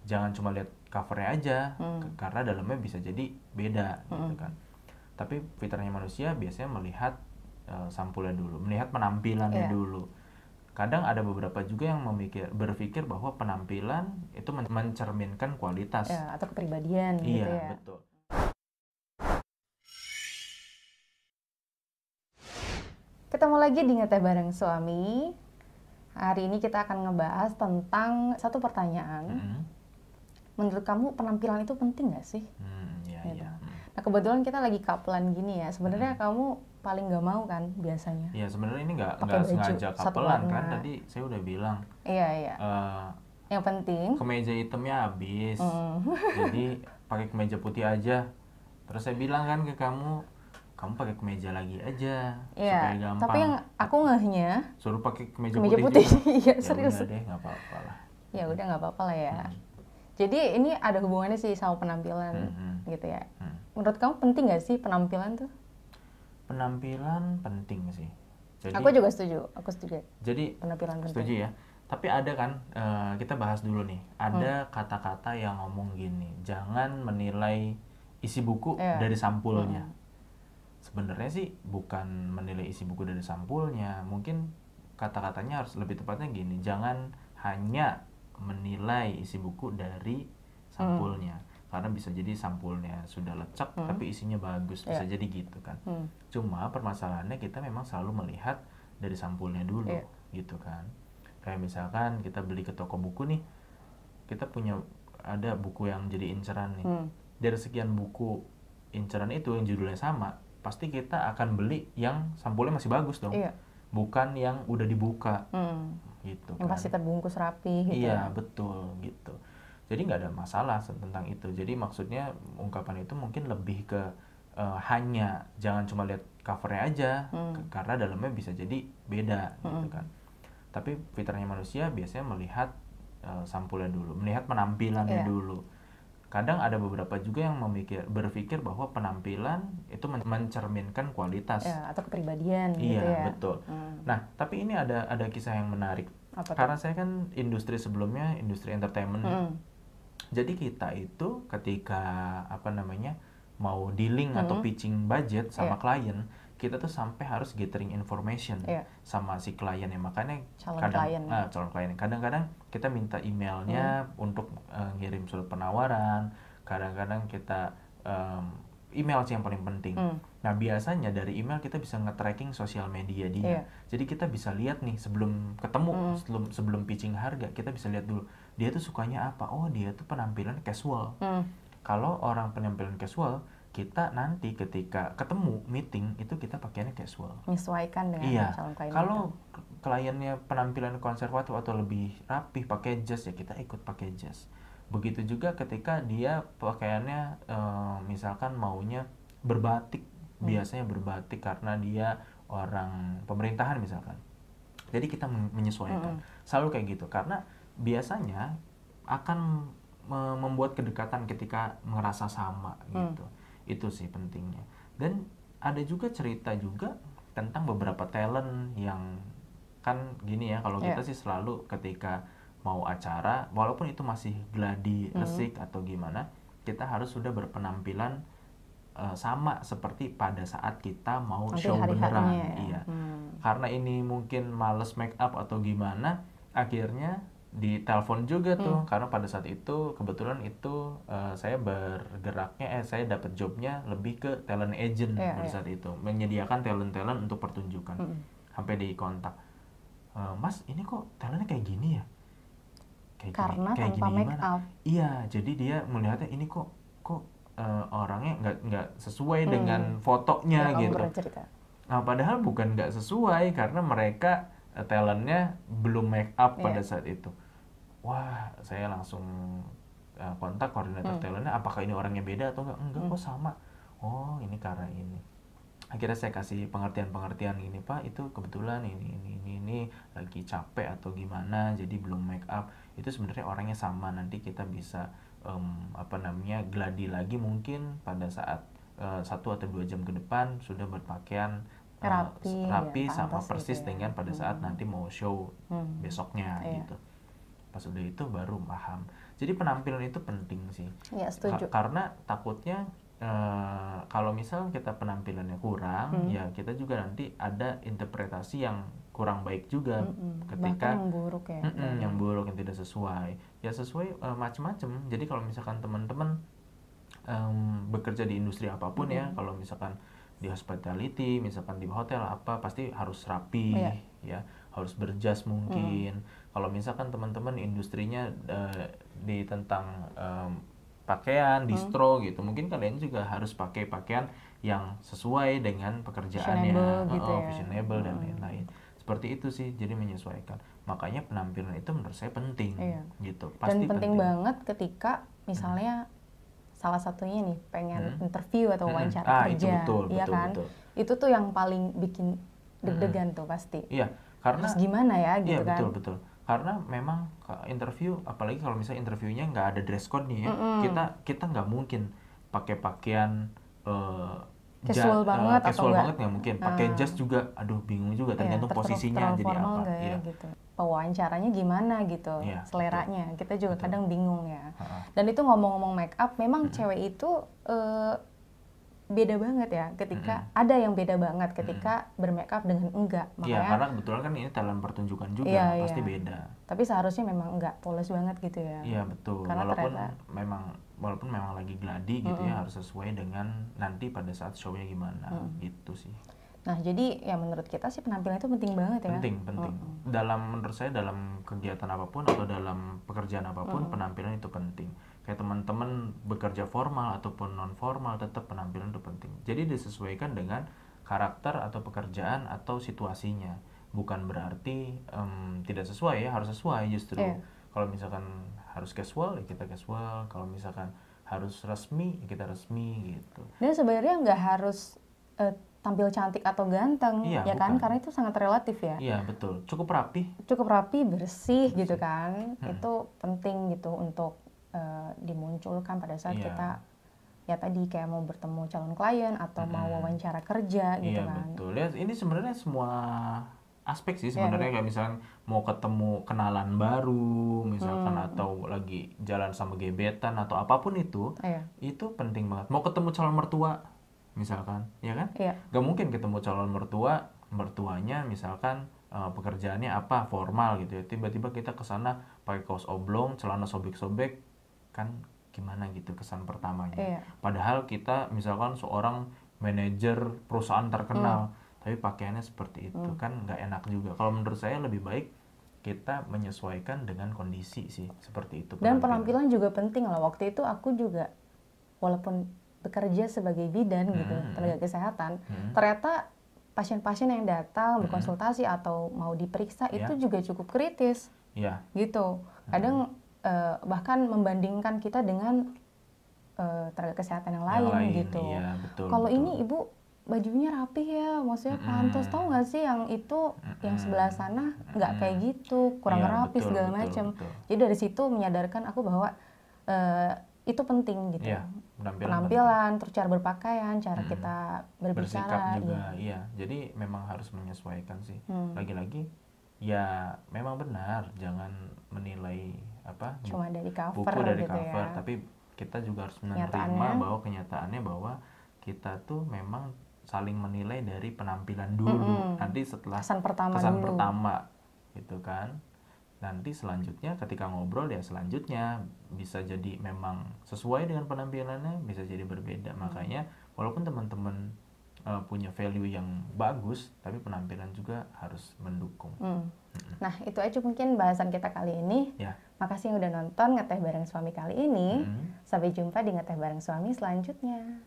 jangan cuma lihat covernya aja, karena dalamnya bisa jadi beda gitu kan. Tapi fitrahnya manusia biasanya melihat sampulnya dulu, melihat penampilannya dulu. Kadang ada beberapa juga yang berpikir bahwa penampilan itu mencerminkan kualitas atau kepribadian gitu ya. betul. Ketemu lagi di Ngeteh Bareng Suami. Hari ini kita akan ngebahas tentang satu pertanyaan. Menurut kamu penampilan itu penting nggak sih? Gitu. Nah kebetulan kita lagi kapelan gini ya. Sebenarnya kamu paling nggak mau kan biasanya? Iya sebenarnya ini nggak sengaja kapelan kan. Tadi saya udah bilang. Iya. Yang penting kemeja hitamnya habis. Jadi pakai kemeja putih aja. Terus saya bilang kan ke kamu pakai kemeja lagi aja supaya gampang. Tapi yang aku ngehnya suruh pakai kemeja putih. Iya serius. serius. Ya udah deh nggak apa-apa lah. Ya udah nggak apa-apa lah ya. Jadi ini ada hubungannya sih sama penampilan gitu ya. Menurut kamu penting nggak sih penampilan tuh? Penampilan penting sih. Jadi, aku juga setuju. Jadi penampilan penting. Setuju ya. Tapi ada kan, kita bahas dulu nih. Ada kata-kata yang ngomong gini, jangan menilai isi buku dari sampulnya. Sebenarnya sih bukan menilai isi buku dari sampulnya. Mungkin kata-katanya harus lebih tepatnya gini, jangan hanya menilai isi buku dari sampulnya. Karena bisa jadi sampulnya sudah lecek tapi isinya bagus, bisa jadi gitu kan. Cuma permasalahannya kita memang selalu melihat dari sampulnya dulu gitu kan. Kayak misalkan kita beli ke toko buku nih, kita punya ada buku yang jadi inceran nih. Dari sekian buku inceran itu yang judulnya sama, pasti kita akan beli yang sampulnya masih bagus dong. Bukan yang udah dibuka gitu yang kan. pasti terbungkus rapi gitu. Iya betul gitu. Jadi nggak ada masalah tentang itu. Jadi maksudnya ungkapan itu mungkin lebih ke hanya jangan cuma lihat covernya aja, karena dalamnya bisa jadi beda gitu kan. Tapi fitrahnya manusia biasanya melihat sampulnya dulu, melihat penampilannya dulu. Kadang ada beberapa juga yang berpikir bahwa penampilan itu mencerminkan kualitas atau kepribadian gitu ya. Iya betul. Nah tapi ini ada kisah yang menarik. Karena saya kan industri sebelumnya industri entertainment. Jadi kita itu ketika mau dealing atau pitching budget sama klien, kita tuh sampai harus gathering information sama si kliennya. Makanya calon klien. Kadang-kadang kita minta emailnya untuk ngirim surat penawaran. Kadang-kadang kita email sih yang paling penting. Nah biasanya dari email kita bisa nge-tracking sosial media dia. Jadi kita bisa lihat nih sebelum ketemu, sebelum pitching harga, kita bisa lihat dulu dia tuh sukanya apa. Oh dia tuh penampilan casual. Kalau orang penampilan casual, kita nanti ketika ketemu meeting itu kita pakaiannya casual. Menyesuaikan dengan calon klien. Kalau kliennya penampilan konservatif atau lebih rapih pakai jas, ya kita ikut pakai jas. Begitu juga ketika dia pakaiannya misalkan maunya berbatik, biasanya berbatik karena dia orang pemerintahan misalkan. Jadi kita menyesuaikan. Selalu kayak gitu karena biasanya akan membuat kedekatan ketika ngerasa sama gitu. Itu sih pentingnya. Dan ada juga cerita juga tentang beberapa talent yang kan gini ya, kalau kita sih selalu ketika mau acara, walaupun itu masih gladi resik atau gimana, kita harus sudah berpenampilan sama seperti pada saat kita mau show beneran. Iya. Karena ini mungkin males make up atau gimana, akhirnya ditelepon juga tuh, karena pada saat itu kebetulan itu saya bergeraknya saya dapat jobnya lebih ke talent agent pada saat itu, menyediakan talent untuk pertunjukan. Sampai di kontak, Mas ini kok talentnya kayak gini ya, karena tanpa make up. Iya, jadi dia melihatnya ini kok orangnya nggak sesuai dengan fotonya gitu. Nah padahal bukan nggak sesuai, karena mereka talentnya belum make up pada saat itu. Wah, saya langsung kontak koordinator talentnya, apakah ini orangnya beda atau enggak kok sama. Oh ini karena ini. Akhirnya saya kasih pengertian gini, Pak itu kebetulan ini lagi capek atau gimana jadi belum make up. Itu sebenarnya orangnya sama, nanti kita bisa gladi lagi mungkin pada saat 1 atau 2 jam ke depan sudah berpakaian rapi sama persis gitu dengan pada saat nanti mau show besoknya gitu. Pas udah itu baru paham. Jadi penampilan itu penting sih. Ya, setuju. Karena takutnya kalau misal kita penampilannya kurang, ya kita juga nanti ada interpretasi yang kurang baik juga ketika bahkan yang buruk ya. yang buruk, yang tidak sesuai. Ya sesuai macam-macam. Jadi kalau misalkan teman-teman bekerja di industri apapun ya, kalau misalkan di hospitality, misalkan di hotel apa, pasti harus rapi, ya harus berjas mungkin. Kalau misalkan teman-teman industrinya di tentang pakaian, distro gitu, mungkin kalian juga harus pakai pakaian yang sesuai dengan pekerjaannya, fashionable dan lain-lain. Seperti itu sih, jadi menyesuaikan. Makanya penampilan itu menurut saya penting, gitu. Pasti dan penting banget ketika misalnya salah satunya nih pengen interview atau wawancara kerja, betul, kan? Betul. Itu tuh yang paling bikin deg-degan tuh pasti. Iya, karena terus gimana ya gitu kan? Betul. Karena memang interview, apalagi kalau misalnya interviewnya nggak ada dress code nih ya, kita nggak mungkin pakai pakaian casual banget atau nggak mungkin. Pakai jas juga, aduh bingung juga, tergantung posisinya jadi apa. Ya, gitu. Pewawancaranya gimana gitu, seleranya kita juga kadang bingung ya. Dan itu ngomong-ngomong make up, memang cewek itu beda banget ya ketika ada yang beda banget ketika bermake up dengan enggak. Iya, karena kebetulan kan ini talent pertunjukan juga, pasti beda. Tapi seharusnya memang enggak polos banget gitu ya. Iya betul. Karena walaupun memang lagi gladi gitu ya, harus sesuai dengan nanti pada saat show-nya gimana gitu sih. Nah, jadi ya menurut kita sih penampilan itu penting banget ya. Penting. Menurut saya dalam kegiatan apapun atau dalam pekerjaan apapun, penampilan itu penting. Kayak teman-teman bekerja formal ataupun non formal, tetap penampilan itu penting. Jadi disesuaikan dengan karakter atau pekerjaan atau situasinya. Bukan berarti tidak sesuai ya, harus sesuai justru. Kalau misalkan harus casual, ya kita casual. Kalau misalkan harus resmi, ya kita resmi gitu. Dan sebenarnya nggak harus tampil cantik atau ganteng, ya kan? Karena itu sangat relatif ya. Iya, betul. Cukup rapi, bersih gitu kan. Itu penting gitu untuk dimunculkan pada saat kita ya tadi kayak mau bertemu calon klien atau mau wawancara kerja gitu kan. Iya, betul. Lihat, ini sebenarnya semua aspek sih sebenarnya. Kayak misalnya mau ketemu kenalan baru misalkan, atau lagi jalan sama gebetan atau apapun itu penting banget. Mau ketemu calon mertua misalkan, ya kan? Gak mungkin ketemu calon mertuanya misalkan pekerjaannya apa, formal gitu ya, tiba-tiba kita kesana pakai kaos oblong, celana sobek-sobek, kan gimana gitu kesan pertamanya. Padahal kita misalkan seorang manajer perusahaan terkenal, tapi pakaiannya seperti itu, kan nggak enak juga. Kalau menurut saya lebih baik kita menyesuaikan dengan kondisi sih, seperti itu. Dan penampilan juga penting lah. Waktu itu aku juga walaupun bekerja sebagai bidan gitu, tenaga kesehatan, ternyata pasien-pasien yang datang berkonsultasi atau mau diperiksa itu juga cukup kritis, gitu. Kadang bahkan membandingkan kita dengan tenaga kesehatan yang lain gitu. Kalau ini ibu bajunya rapih ya, maksudnya pantas, tahu nggak sih yang itu yang sebelah sana nggak kayak gitu, kurang rapi segala macam. Jadi dari situ menyadarkan aku bahwa itu penting gitu. Penampilan, terus cara berpakaian, cara kita berbicara juga. Iya, jadi memang harus menyesuaikan sih. Lagi-lagi ya memang benar, jangan menilai cuma dari cover buku dari gitu cover, ya. tapi kita juga harus menerima bahwa kenyataannya bahwa kita tuh memang saling menilai dari penampilan dulu. Nanti setelah kesan pertama gitu kan. Nanti selanjutnya ketika ngobrol ya selanjutnya bisa jadi memang sesuai dengan penampilannya, bisa jadi berbeda. Makanya walaupun teman-teman punya value yang bagus, tapi penampilan juga harus mendukung. Nah, itu aja mungkin bahasan kita kali ini. Makasih yang udah nonton Ngeteh Bareng Suami kali ini. Sampai jumpa di Ngeteh Bareng Suami selanjutnya.